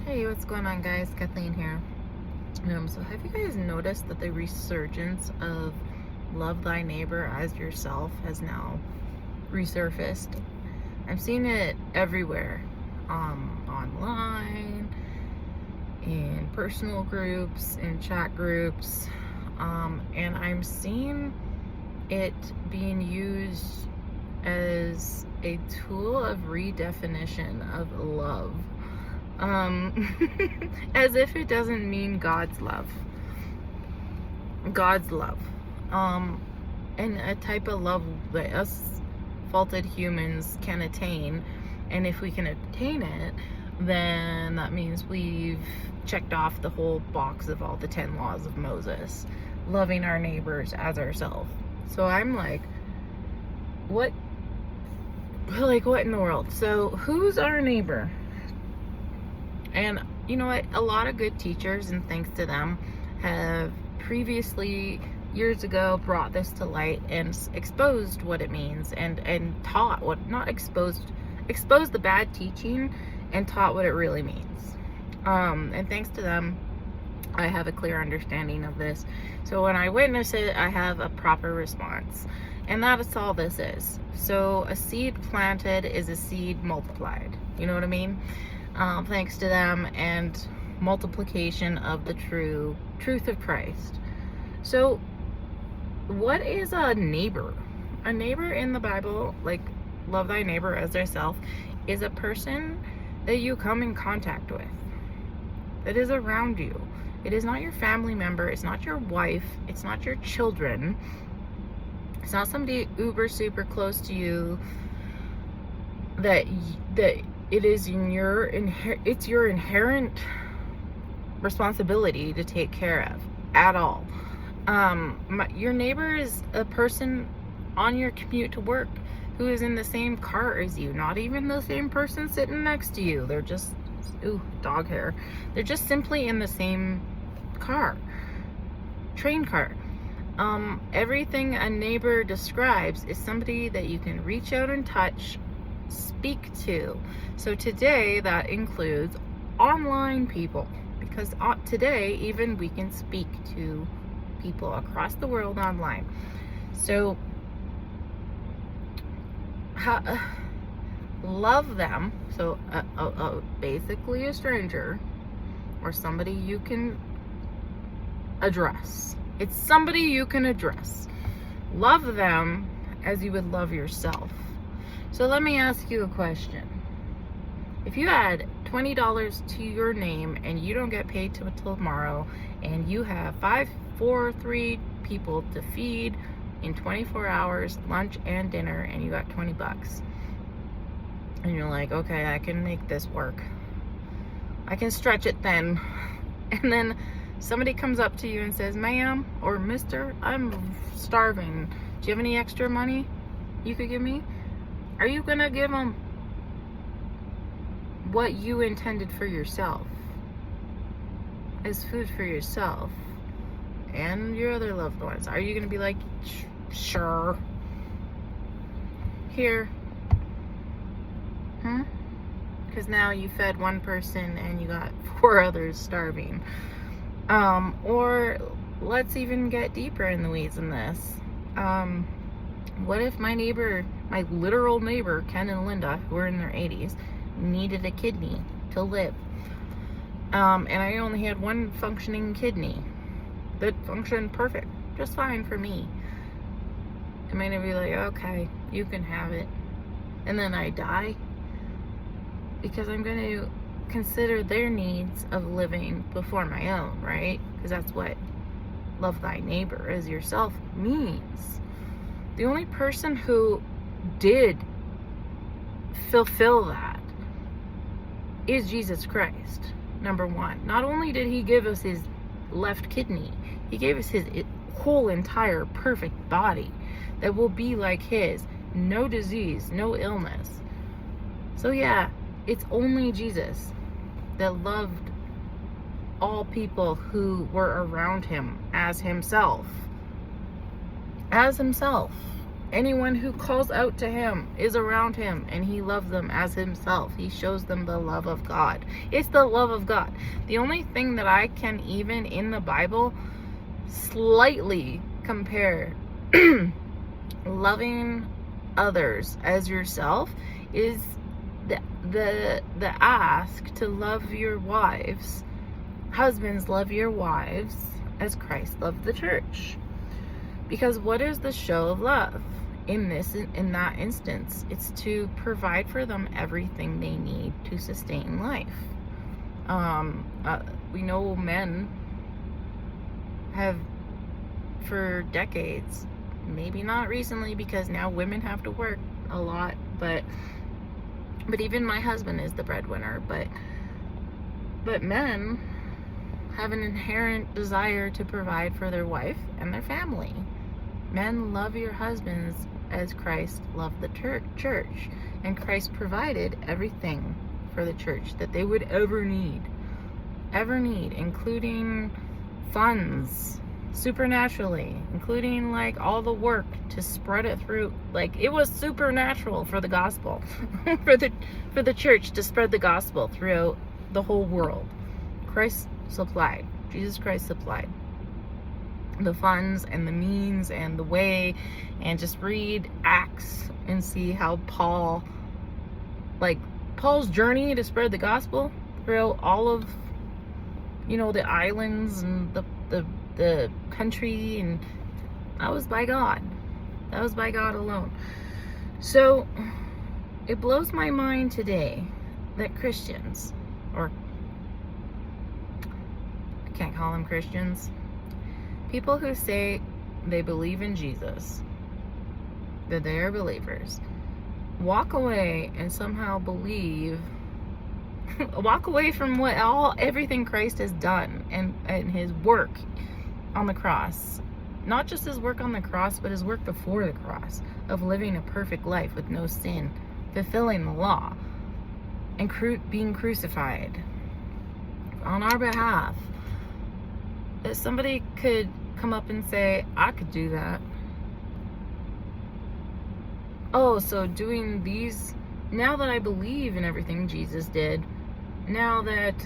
Hey, what's going on, guys? Kathleen here. So have you guys noticed that the resurgence of love thy neighbor as yourself has now resurfaced? I'm seeing it everywhere, online, in personal groups, in chat groups, and I'm seeing it being used as a tool of redefinition of love. As if it doesn't mean God's love. God's love. And a type of love that us faulted humans can attain. And if we can attain it, then that means we've checked off the whole box of all the 10 laws of Moses. Loving our neighbors as ourselves. So I'm like, what in the world? So who's our neighbor? And you know what? A lot of good teachers, and thanks to them, have previously, years ago, brought this to light and exposed what it means and taught what, not exposed the bad teaching and taught what it really means. And thanks to them, I have a clear understanding of this. So when I witness it, I have a proper response. And that's all this is. So a seed planted is a seed multiplied. You know what I mean? Thanks to them and multiplication of the truth of Christ. So what is a neighbor? A neighbor in the Bible, like love thy neighbor as thyself, is a person that you come in contact with, that is around you. It is not your family member, it's not your wife, it's not your children, it's not somebody uber super close to you that it is it's your inherent responsibility to take care of at all. Your neighbor is a person on your commute to work who is in the same car as you, not even the same person sitting next to you. They're just, dog hair. They're just simply in the same car, train car. Everything a neighbor describes is somebody that you can reach out and touch, speak to. So today that includes online people, because today even we can speak to people across the world online. So love them. So basically a stranger or somebody you can address. It's somebody you can address. Love them as you would love yourself. So let me ask you a question. If you had $20 to your name and you don't get paid till tomorrow, and you have 3 people to feed in 24 hours, lunch and dinner, and you got $20, and you're like, okay, I can make this work. I can stretch it then. And then somebody comes up to you and says, ma'am or mister, I'm starving. Do you have any extra money you could give me? Are you gonna give them what you intended for yourself as food for yourself and your other loved ones? Are you gonna be like, sure, here, because now you fed one person and you got 4 others starving? Or let's even get deeper in the weeds in this. What if my literal neighbor, Ken and Linda, who are in their 80s, needed a kidney to live? And I only had one functioning kidney that functioned perfect, just fine for me. Am I gonna be like, okay, you can have it, and then I die? Because I'm gonna consider their needs of living before my own, right? Because that's what love thy neighbor as yourself means. The only person who did fulfill that is Jesus Christ, number one. Not only did he give us his left kidney, he gave us his whole entire perfect body that will be like his. No disease, no illness. So yeah, it's only Jesus that loved all people who were around him as himself. Anyone who calls out to him is around him, and he loves them as himself. He shows them the love of God. It's the love of God. The only thing that I can even in the Bible slightly compare loving others as yourself is the ask to love your wives. Husbands, love your wives as Christ loved the church. Because what is the show of love? In that instance, it's to provide for them everything they need to sustain life. We know men have, for decades, maybe not recently because now women have to work a lot, but even my husband is the breadwinner, but men have an inherent desire to provide for their wife and their family. Men, love your husbands as Christ loved the church, and Christ provided everything for the church that they would ever need, including funds, supernaturally, including like all the work to spread it through. Like, it was supernatural for the gospel for the church to spread the gospel throughout the whole world. Jesus Christ supplied the funds and the means and the way. And just read Acts and see how Paul's journey to spread the gospel throughout all of, the islands and the country, and that was by God. That was by God alone. So it blows my mind today that Christians, or I can't call them Christians, people who say they believe in Jesus, that they are believers, walk away and somehow walk away from everything Christ has done and his work on the cross. Not just his work on the cross, but his work before the cross of living a perfect life with no sin, fulfilling the law, and being crucified on our behalf. If somebody could come up and say, I could do that. Oh, so doing these, now that I believe in everything Jesus did, now that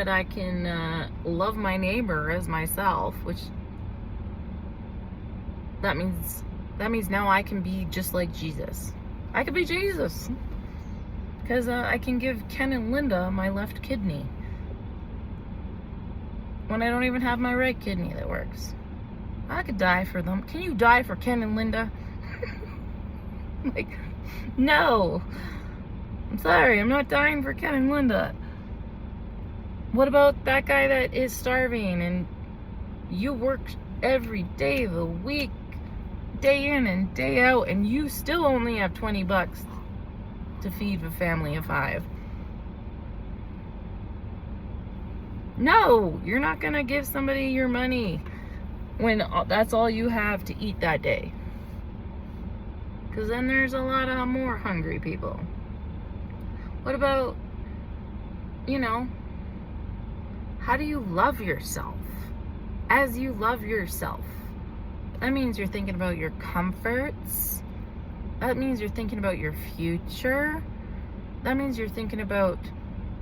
I can love my neighbor as myself, which that means now I can be just like Jesus. I can be Jesus, because I can give Ken and Linda my left kidney when I don't even have my right kidney that works. I could die for them. Can you die for Ken and Linda? Like, no. I'm sorry, I'm not dying for Ken and Linda. What about that guy that is starving and you work every day of the week, day in and day out, and you still only have $20 to feed a family of 5? No, you're not gonna give somebody your money when that's all you have to eat that day. Because then there's a lot of more hungry people. What about, how do you love yourself as you love yourself? That means you're thinking about your comforts. That means you're thinking about your future. That means you're thinking about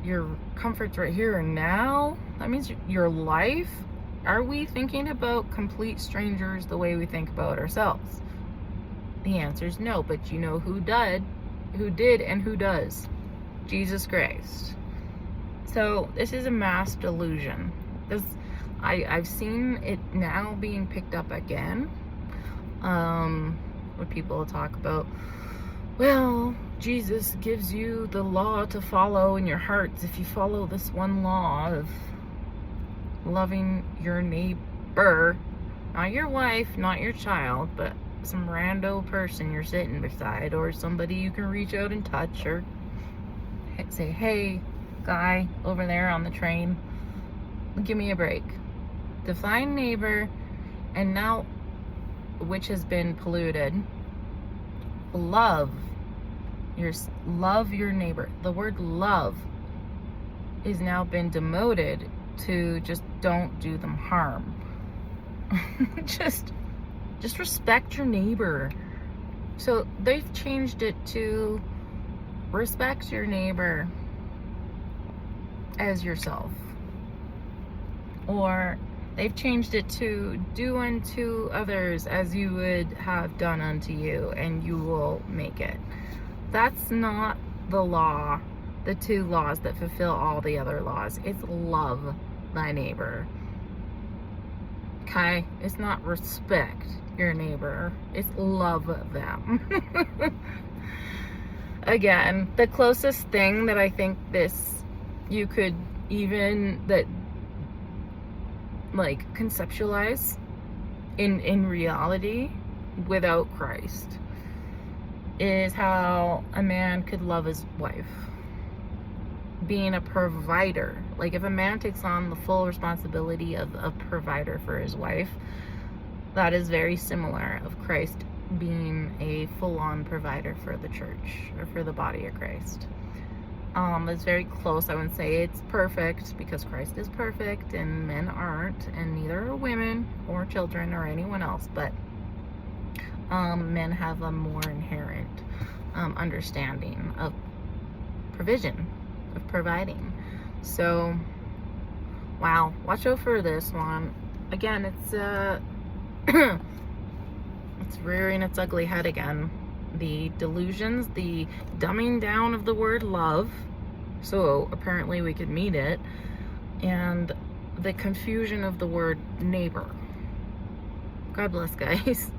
your comforts right here and now. That means your life. Are we thinking about complete strangers the way we think about ourselves? The answer is no, but you know who did, and who does? Jesus Christ. So this is a mass delusion. I've seen it now being picked up again. When people talk about, well, Jesus gives you the law to follow in your hearts if you follow this one law of loving your neighbor, not your wife, not your child, but some rando person you're sitting beside, or somebody you can reach out and touch, or say, hey, guy over there on the train, give me a break. Define neighbor, and now, which has been polluted, love your neighbor. The word love has now been demoted to just don't do them harm. just Just respect your neighbor. So they've changed it to respect your neighbor as yourself. Or they've changed it to do unto others as you would have done unto you, and you will make it. That's not the law, the two laws that fulfill all the other laws. It's love thy neighbor. Okay? It's not respect your neighbor. It's love them. Again, the closest thing that I think you could even like conceptualize in reality without Christ is how a man could love his wife. Being a provider. Like, if a man takes on the full responsibility of a provider for his wife, that is very similar of Christ being a full-on provider for the church, or for the body of Christ. It's very close. I wouldn't say it's perfect, because Christ is perfect and men aren't, and neither are women or children or anyone else, but men have a more inherent understanding of provision, of providing. So, wow, watch out for this one. Again, it's it's rearing its ugly head again. The delusions, the dumbing down of the word love, so apparently we could meet it, and the confusion of the word neighbor. God bless, guys.